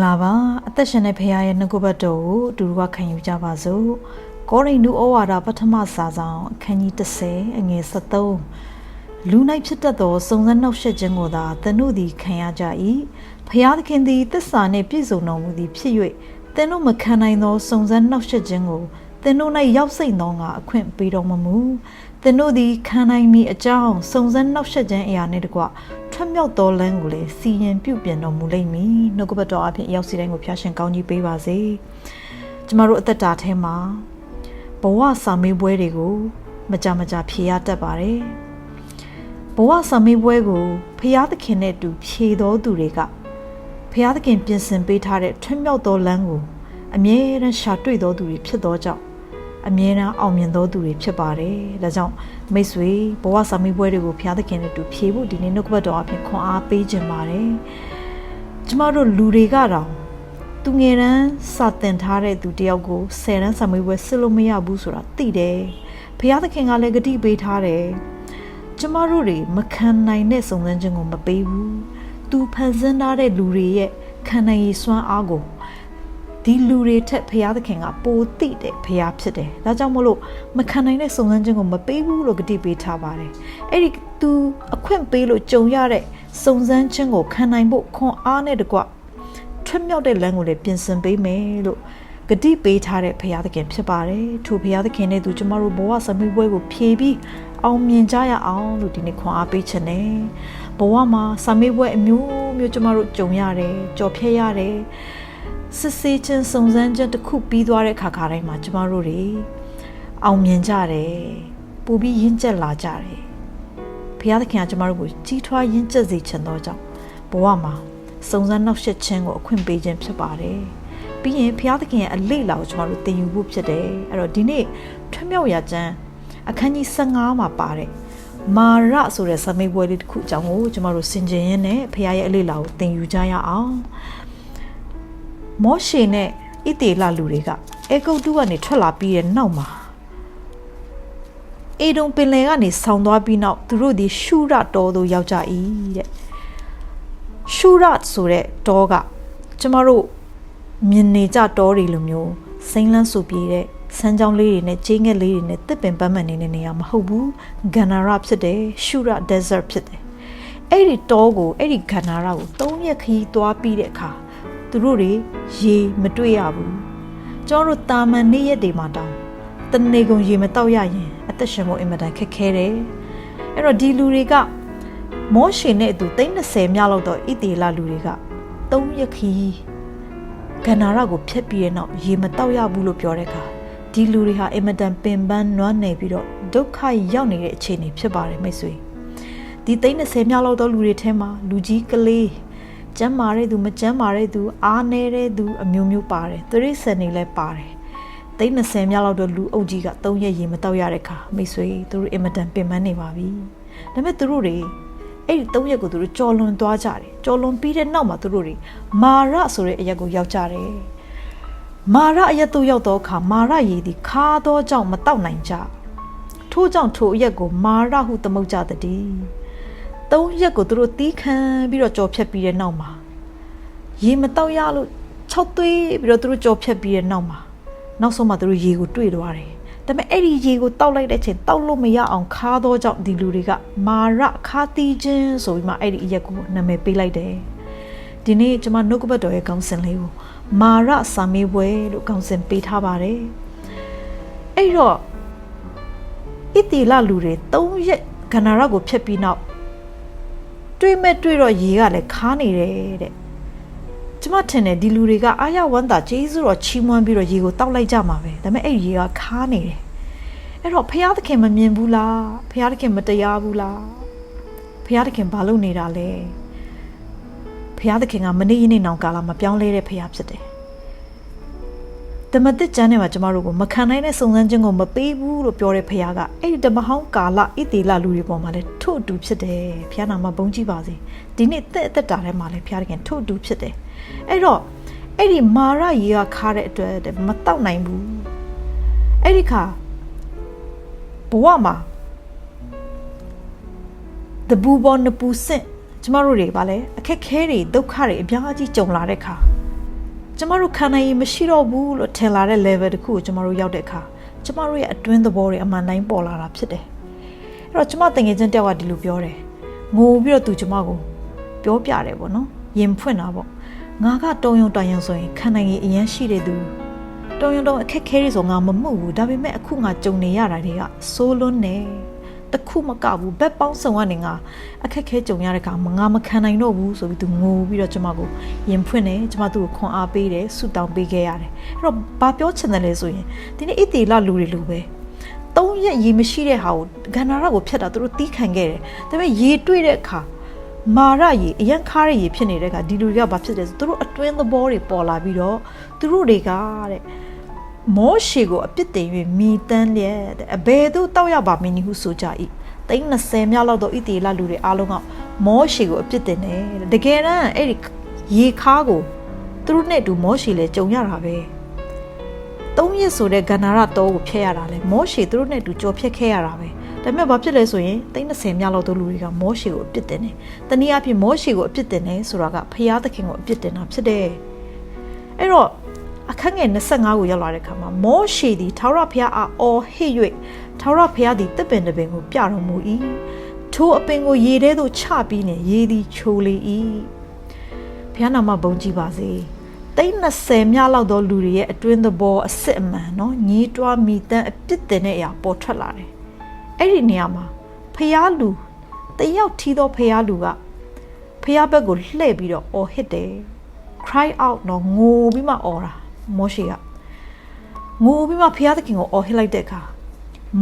လာပါအသက်ရှင်တဲ့ဖခင်ရဲ့နှုတ်ကပတ်တော်ကိုအတူတူခံယူကြပါစို့ကောရိန္သုဩဝါဒပထမစာဆောင်အခန်းကြီး10အငယ်73လူ၌ဖြစ်တတ်သောစုံစမ်းနှောက်ယှက်ခြင်းကိုသာသင်တို့သည်ခံရကြ၏ဖခင်သခင်သည်သစ္စာနှင့်ပြည့်စုံတော်မူသည်ဖြစ်၍သင်တို့မခံနိုင်သောစုံစမ်းနှောက်ယှက်ခြင်းကိုသင်တို့၌ရောက်စိမ့်သောငါအခွင့်ပေးတော်မမူသင်တို့သည်ခံနိုင်မည်အကြောင်းစုံစမ်းနှောက်ယှက်ခြင်းအရာနှင့်တကွထွက်မြောက်သောလမ်းကိုလည်းစီရင်ပြုပြင်တော်မူလိမ့်မည်နှုတ်ကပတ်တော်အပြင်ရောက်စီတိုင်းကိုဖျားရှင်ကောင်းကြီးပေးပါစေကျမတို့အသက်တာထဲမှာဘဝစာမေးပွဲတွေကိုမကြဖြေရတတ်ပါတယ်ဘဝစာမေးပွဲကိုဖခင်သခင်နဲ့အတူဖြေတော်သူတွေကဖခင်သခင်ပြင်ဆင်ပေးထားတဲ့ထွန်းမြောက်သောလမ်းကိုအမြဲတမ်းရှာတွေ့တော်သူတွေဖြစ်သောကြောင့်အမြဲတမ်းအောင်မြင်တော်သူတွေဖြစ်ပါတယ်ဒါကြောင့်မိတ်ဆွေဘဝစာမေးပွဲတွေကိုဖခင်သခင်နဲ့အတူဖြေဖို့ဒီနေ့နှုတ်ကပတ်တော်အပြင်ခွန်အားပေးခြင်းပါတယ်ကျမတို့လူတွေကတော့သူငယ်တန်းစာသင်ထားတဲ့သူတယောက်ကို10တန်းစာမေးပွဲစစ်လို့မရဘူးဆိုတာသိတယ်ဖခင်သခင်ကလည်းဂတိပေးထားတယ်ကျမတို့တွေမခံနိုင်တဲ့စုံစမ်းခြင်းကိုမပေးဘူးသူဖန်ဆင်းထားတဲ့လူတွေရဲ့ခံနိုင်ရည်စွမ်းအားကိုဒီလူတွေထက်ဖခင်သခင်ကပိုသိတဲ့ဖခင်ဖြစ်တယ်ဒါကြောင့်မို့လို့မခံနိုင်တဲ့စုံစမ်းခြင်းကိုမပေးဘူးလို့ဂတိပေးထားပါတယ်အဲ့ဒီသူအခွင့်ပေးလို့ကြုံရတဲ့စုံစမ်းခြင်းကိုခံနိုင်ဖို့ခွန်အားနဲ့တကွထွတ်မြောက်တဲ့လမ်းကိုလည်းပြင်ဆင်ပေးမယ်လို့ဂတိပေးထားတဲ့ဖခင်သခင်ဖြစ်ပါတယ်ထိုဖခင်သခင်နဲ့သူကျမတို့ဘဝစမေးပွဲကိုဖြေပြီးအောင်မြင်ကြရအောင်လို့ဒီနေ့ခွန်အားပေးခြင်းနဲ့ဘဝမှာစမေးပွဲအမျိုးမျိုးကျမတို့ကြုံရတယ်ကြော်ဖြတ်ရတယ်စစ်ဆေးခြင်းစုံစမ်းခြင်းတစ်ခုပြီးသွားတဲ့ခါတိုင်းမှာကျမတို့တွေအောင်မြင်ကြတယ်ပိုပြီးရင့်ကျက်လာကြတယ်ဘုရားသခင်ကကျမတို့ကိုကြီးထွားရင့်ကျက်စေခြင်းသောကြောင့်ဘဝမှာစုံစမ်းနှောက်ယှက်ခြင်းကိုအခွင့်ပေးခြင်းဖြစ်ပါတယ်ပြီးရင်ဘုရားသခင်ရဲ့အလေ့လာကိုကျမတို့သင်ယူဖို့ဖြစ်တယ်အဲ့တော့ဒီနေ့ထွတ်မြောက်ရာကျမ်းအခန်းကြီး15မှာပါတယ်မာရဆိုတဲ့စမေးပွဲလေးတစ်ခုအကြောင်းကိုကျမတို့ဆင်ခြင်ရင်းနဲ့ဘုရားရဲ့အလေ့လာကိုသင်ယူကြရအောင်မောရှေနဲ့ဣသေလလူတွေကအေဂုတ်တုကနေထွက်လာပြီးတဲ့နောက်မှာအေဒုံပင်လယ်ကနေဆောင်းသွားပြီးနောက်သူတို့ဒီရှုရတောသို့ရောက်ကြ၏တဲ့ရှုရဆိုတဲ့တောကကျမတို့မြင်နေကြတောတွေလိုမျိုးစိမ့်လန်းဆူပြေးတဲ့စမ်းကြောင်းလေးတွေနဲ့ကျင်းငယ်လေးတွေနဲ့တစ်ပင်ပန်းမှန်နေတဲ့နေရာမဟုတ်ဘူးဂန္နာရဖြစ်တယ်ရှုရ desert ဖြစ်တယ်အဲ့ဒီတောကိုအဲ့ဒီဂန္နာရကို3ရက်ခရီးသွားပြီးတဲ့အခါသူတို့တွေရေမတွေ့ရဘူးကျွန်တော်တို့တာမန်နေ့ရက်တွေမှာတောင်းတနေကုန်ရေမတောက်ရရင်အသက်ရှင်ဖို့အင်မတန်ခက်ခဲတယ်အဲ့တော့ဒီလူတွေကမောရှေနဲ့အတူ30မြောက်လောက်တော့ဣသေလလူတွေက3ရက်ခီးဂန္နာရကိုဖျက်ပြီးတဲ့နောက်ရေမတောက်ရဘူးလို့ပြောတဲ့အခါဒီလူတွေဟာအင်မတန်ပင်ပန်းနွမ်းနယ်ပြီးတော့ဒုက္ခရောက်နေတဲ့အခြေအနေဖြစ်ပါတယ်မိတ်ဆွေဒီ30မြောက်လောက်တော့လူတွေထဲမှာလူကြီးကလေးကျမ်းမာတဲ့သူမကျမ်းမာတဲ့သူအားနေတဲ့သူအမျိုးမျိုးပါတယ်သရိစံနေလည်းပါတယ်30မြောက်လောက်တော့လူအုပ်ကြီးက3ရက်ရေမတောက်ရတဲ့ခါမိတ်ဆွေသူတို့အင်မတန်ပင်ပန်းနေပါပြီဒါပေမဲ့သူတို့တွေအဲ့ဒီ3ရက်ကိုသူတို့ကြော်လွန်သွားကြတယ်ကြော်လွန်ပြီးတဲ့နောက်မှာသူတို့တွေမာရဆိုတဲ့အရက်ကိုရောက်ကြတယ်မာရအရက်တို့ရောက်တော့အခါမာရရေသည်ခါသောကြောင့်မတောက်နိုင်ကြထို့ကြောင့်ထိုအရက်ကိုမာရဟုသမုတ်ကြသည်3ရက်ကိုသူတို့တီးခံပြီးတော့ကြော်ဖြတ်ပြီးတဲ့နောက်မှာရေမတောက်ရလို့6သွေးပြီးတော့သူတို့ကြော်ဖြတ်ပြီးတဲ့နောက်မှာနောက်ဆုံးမှသူတို့ရေကိုတွေ့သွားတယ်ဒါပေမဲ့အဲ့ဒီရေကိုတောက်လိုက်တဲ့အချိန်တောက်လို့မရအောင်ခါသောကြောင့်ဒီလူတွေကမာရခါတီးခြင်းဆိုပြီးမှအဲ့ဒီအရက်ကိုနာမည်ပေးလိုက်တယ်ဒီနေ့ကျွန်မနှုတ်ကပတ်တော်ရဲ့ခေါင်းစဉ်လေးကိုမာရစာမေးပွဲလို့ခေါင်းစဉ်ပေးထားပါတယ်အဲ့တော့ဣတိလလူတွေ3ရက်ဂန္နာရကိုဖျက်ပြီးနောက်တွေ့မဲ့တွေ့တော့ရေကလည်းခါနေတယ်တဲ့ကျမထင်တယ်ဒီလူတွေကအာရဝန္တာကျေးဇူးတော်ချီးမွမ်းပြီးတော့ရေကိုတောက်လိုက်ကြမှာပဲဒါပေမဲ့အဲ့ရေကခါနေတယ်အဲ့တော့ဖခင်သခင်မမြင်ဘူးလားဖခင်သခင်မတရားဘူးလားဖခင်သခင်ဘာလုပ်နေတာလဲဖခင်သခင်ကမနေ့ယနေ့နောင်ကာလမှာပြောင်းလဲတဲ့ဖခင်ဖြစ်တယ်ဓမ္မသစ်ကျမ်းထဲမှာကျမတို့ကိုမခံနိုင်တဲ့စုံစမ်းခြင်းကိုမပေးဘူးလို့ပြောတဲ့ဖခင်ကအဲ့ဒီဓမ္မဟောင်းကာလဣသေလလူတွေပေါ်မှာလည်းထို့အတူဖြစ်တယ်ဖခင်နာမှာဘုန်းကြီးပါစေဒီနေ့အသက်တာထဲမှာလည်းဖခင်သခင်ထို့အတူဖြစ်တယ်အဲ့တော့အဲ့ဒီမာရရေကခါတဲ့အတွက်မတောက်နိုင်ဘူးအဲ့ဒီခါဘဝမှာတဘူပေါ်နပူစင့်ကျမတို့တွေဗာလဲအခက်ခဲတွေဒုက္ခတွေအများကြီးကြုံလာတဲ့ခါ ကျမတို့ခံနိုင်ရင်မရှိတော့ဘူးလို့ထင်လာတဲ့ level တစ်ခုကိုကျမတို့ရောက်တဲ့အခါကျမတို့ရဲ့အတွင်းသဘောတွေအမှန်တိုင်းပေါ်လာတာဖြစ်တယ်အဲ့တော့ကျမတငယ်ချင်းတယောက်ကဒီလိုပြောတယ်ငိုပြီးတော့သူကျမကိုပြောပြတယ်ပေါ့နော်ရင်ဖွင့်တာပေါ့ငါကတုံယုံတိုင်ယုံဆိုရင်ခံနိုင်ရင်အရင်ရှိတဲ့သူတုံယုံတော့အခက်ခဲတွေဆိုငါမမှုဘူးဒါပေမဲ့အခုငါကြုံနေရတာတွေကဆိုးလွန်းနေတခုမကဘူးဘက်ပေါင်းစုံကနေငါအခက်ခဲကြုံရတဲ့အခါငါမခံနိုင်တော့ဘူးဆိုပြီးသူငိုပြီးတော့ကျမကိုရင်ဖွင့်တယ်ကျမသူ့ကိုခွန်အားပေးတယ်ဆုတောင်းပေးခဲ့ရတယ်အဲ့တော့ဘာပြောချင်တယ်လဲဆိုရင်ဒီနေ့ဣတိလလူတွေလိုပဲ3ရက်ရေမရှိတဲ့ဟာကိုဂန္ဓာရကိုဖျက်တာသူတို့တီးခံခဲ့တယ်ဒါပေမဲ့ရေတွေ့တဲ့အခါမာရရေအရန်ခါးတဲ့ရေဖြစ်နေတဲ့အခါဒီလူတွေကဘာဖြစ်လဲဆိုသူတို့အတွင်းသဘောတွေပေါ်လာပြီးတော့သူတို့တွေကတဲ့မောရှေကိုအပြစ်တင်၍မိတန်းလျက်တဲ့အဘယ်သို့တောက်ရပါမည်နည်းဟုဆိုကြ၏သိန်း20မြောက်လောက်တော့ဣတိလလူတွေအားလုံးကမောရှေကိုအပြစ်တင်တယ်တကယ်တမ်းအဲ့ဒီရေခါးကိုသူတို့နဲ့အတူမောရှေလည်းကြုံရတာပဲ3ရက်ဆိုတဲ့ဂန္ဓာရတောကိုဖျက်ရတာလေမောရှေသူတို့နဲ့အတူကြော်ဖျက်ခဲ့ရတာပဲဒါပေမဲ့ဘာဖြစ်လဲဆိုရင်သိန်း20မြောက်လောက်သောလူတွေကမောရှေကိုအပြစ်တင်တယ်တနည်းအားဖြင့်မောရှေကိုအပြစ်တင်တယ်ဆိုတာကဖျားသခင်ကိုအပြစ်တင်တာဖြစ်တယ်အဲ့တော့အခန်းငယ်25ကိုရောက်လာတဲ့အခါမှာမောရှေသည်ထာဝရဘုရားအားအော်ဟစ်၍ထာဝရဘုရားသည်တစ်ပင်တစ်ပင်ကိုပြတော်မူ၏ထိုအပင်ကိုရေထဲသို့ချပြီးနေရေသည်ချိုလေ၏ဘုရားနာမဘုန်းကြီးပါစေသိန်း20မြလောက်သောလူတွေရဲ့အတွင်းသဘောအစစ်အမှန်နော်ညီးတွားမိတန်းအပြစ်တင်တဲ့အရာပေါ်ထွက်လာတယ်အဲ့ဒီနေရာမှာဘုရားလူတယောက်ထီးသောဘုရားလူကဘုရားဘက်ကိုလှည့်ပြီးတော့အော်ဟစ်တယ် cry out နော်ငိုပြီးမှအော်တာမောရှေကငိုပြီးမှဘုရားသခင်ကိုအော်ဟစ်လိုက်တဲ့အခါ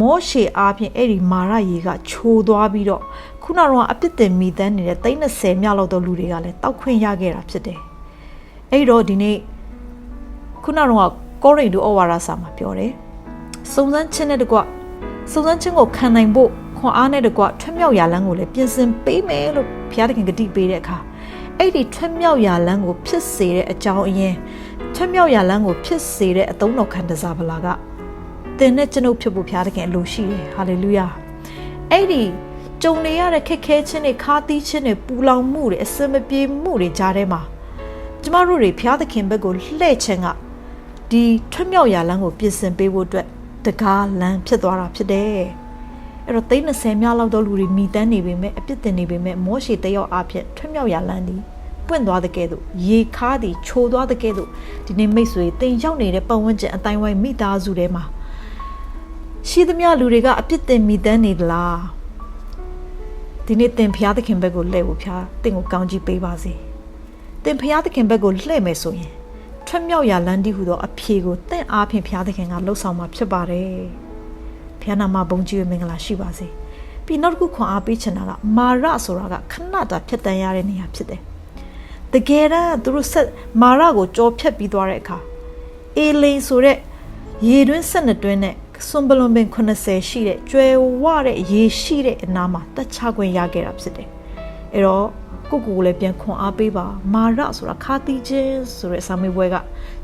မောရှေအားဖြင့်အဲ့ဒီမာရရေကချိုးသွားပြီးတော့ခုနကအပြစ်တင်မိတန်းနေတဲ့သိန်း20မြလောက်သောလူတွေကလည်းတောက်ခွင့်ရခဲ့တာဖြစ်တယ်အဲ့တော့ဒီနေ့ခုနကကောရိန္သုဩဝါဒစာမှာပြောတယ်စုံစမ်းခြင်းနဲ့တကွစုံစမ်းခြင်းကိုခံနိုင်ဖို့ခွန်အားနဲ့တကွထွတ်မြောက်ရာလမ်းကိုလည်းပြင်ဆင်ပေးမယ်လို့ဘုရားသခင်ကတိပေးတဲ့အခါအဲ့ဒီထွတ်မြောက်ရာလမ်းကိုဖြစ်စေတဲ့အကြောင်းအရင်းထွတ်မြောက်ရာလမ်းကိုဖြစ်စေတဲ့အသုံးတော်ခံတစားပလာကသင်နဲ့ကျွန်ုပ်ဖြစ်ဖို့ဘုရားသခင်အလိုရှိတယ်ဟာလေလုယာအဲ့ဒီကြုံနေရတဲ့ခက်ခဲခြင်းတွေခါးသီးခြင်းတွေပူလောင်မှုတွေအစမပြေမှုတွေကြားထဲမှာကျမတို့တွေဘုရားသခင်ဘက်ကိုလှည့်ခြင်းကဒီထွတ်မြောက်ရာလမ်းကိုပြင်ဆင်ပေးဖို့အတွက်တကားလမ်းဖြစ်သွားတာဖြစ်တယ်အဲ့တော့သိန်း20မြလောက်သောလူတွေမိတန်းနေပေမဲ့အပြစ်တင်နေပေမဲ့မောရှေတယောက်အဖြစ်ထွတ်မြောက်ရာလမ်းဒီပွင့်သွားတဲ့ကဲ့သို့ရေခါးသည်ချိုသွားတဲ့ကဲ့သို့ဒီနေ့မိတ်ဆွေတင်ရောက်နေတဲ့ပတ်ဝန်းကျင်အတိုင်းဝိုင်းမိသားစုထဲမှာရှိသမျှလူတွေကအပြစ်တင်မိတန်းနေသလားဒီနေ့တင်ဘုရားသခင်ဘက်ကိုလှည့်ဖို့ဘုရားတင်ကိုကောင်းကြီးပေးပါစေတင်ဘုရားသခင်ဘက်ကိုလှည့်မယ်ဆိုရင်ထွတ်မြောက်ရာလမ်းတီးဟူသောအဖြေကိုတင့်အားဖြင့်ဘုရားသခင်ကလှုပ်ဆောင်မှာဖြစ်ပါတယ်ဘုရားနာမဘုန်းကြီးရဲ့မင်္ဂလာရှိပါစေပြီးနောက်တစ်ခုခွန်အားပေးချင်တာကမာရဆိုတာကခဏတာဖြစ်တန်ရတဲ့နေရာဖြစ်တယ်တကယ်တော့သူတို့ဆက်မာရကိုကြောဖြတ်ပြီးသွားတဲ့အခါအေလိန်ဆိုတဲ့ရေတွင်း12တွင်းနဲ့စွန်ဘလွန်ပင်80ရှိတဲ့ကျွဲဝတဲ့ရေရှိတဲ့အနားမှာတက်ချခွင့်ရခဲ့တာဖြစ်တယ်အဲ့တော့ကိုလည်းပြန်ခွန်အားပေးပါမာရဆိုတာခါတီးခြင်းဆိုတဲ့စာမေးပွဲက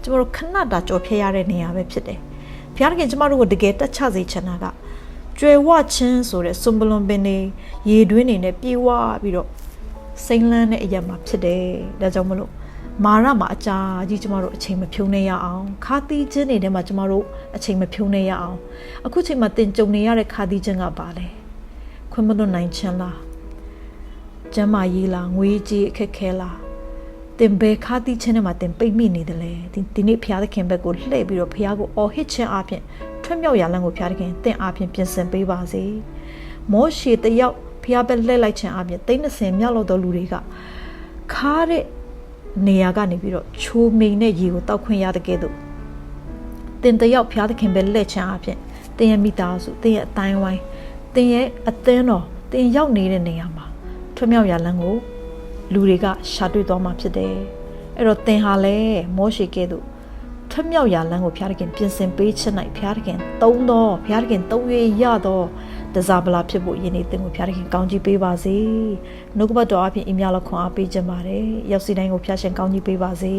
ကျမတို့ခဏတာကြော်ဖြတ်ရတဲ့နေရာပဲဖြစ်တယ်ဘုရားသခင်ကျမတို့ကိုတကယ်တက်ချစေချင်တာကကျွဲဝခြင်းဆိုတဲ့စွန်ဘလွန်ပင်တွေရေတွင်းတွေနဲ့ပြေဝပြီးတော့စိမ့်လန်းတဲ့အရာမှာဖြစ်တယ်ဒါကြောင့်မလို့မာရမှာအကြာကြီးကျမတို့အချိန်မဖြုံးနေရအောင်ခါတီးခြင်းတွေထဲမှာကျမတို့အချိန်မဖြုံးနေရအောင်အခုချိန်မှာတင်ကြုံနေရတဲ့ခါတီးခြင်းကပါလေခွင့်မလွတ်နိုင်ခြင်းလားကျမ်းမာရေးလားငွေကြေးအခက်ခဲလားတင်ဘဲခါတီးခြင်းနဲ့မှတင်ပိတ်မိနေတယ်လေဒီနေ့ဘုရားသခင်ဘက်ကိုလှည့်ပြီးတော့ဘုရားကိုအော်ဟစ်ခြင်းအပြင်ထွတ်မြောက်ရာလမ်းကိုဘုရားသခင်တင့်အပြင်ပြင်ဆင်ပေးပါစေမောရှေတယောက်ဘုရားဘက်လှည့်လိုက်ခြင်းအပြင်သိန်း20မြောက်လောက်သောလူတွေကခါတဲ့နေရာကနေပြီးတော့ချိုးမိန်တဲ့ရေကိုတောက်ခွင့်ရတဲ့ကဲ့သို့တင်တယောက်ဘုရားသခင်ဘက်လှည့်ခြင်းအပြင်တင်ရဲ့မိသားစုတင်ရဲ့အတိုင်းဝိုင်းတင်ရဲ့အသင်းတော်တင်ရောက်နေတဲ့နေရာမှာထွတ်မြောက်ရာလမ်းကိုလူတွေကရှာတွေ့သွားမှာဖြစ်တယ်အဲ့တော့သင်ဟာလည်းမောရှေကဲ့သို့ထွတ်မြောက်ရာလမ်းကိုဘုရားသခင်ပြင်ဆင်ပေးခြင်း၌ဘုရားသခင်သုံးတော်ဘုရားသခင်သုံးရရသောတစားပလာဖြစ်ဖို့ယနေ့သင်ကိုဘုရားသခင်ကောင်းကြီးပေးပါစေနှုတ်ကပတ်တော်အပြင်အမြလောက်ခွန်အားပေးခြင်းပါတယ်ရောက်စီတိုင်းကိုဘုရားရှင်ကောင်းကြီးပေးပါစေ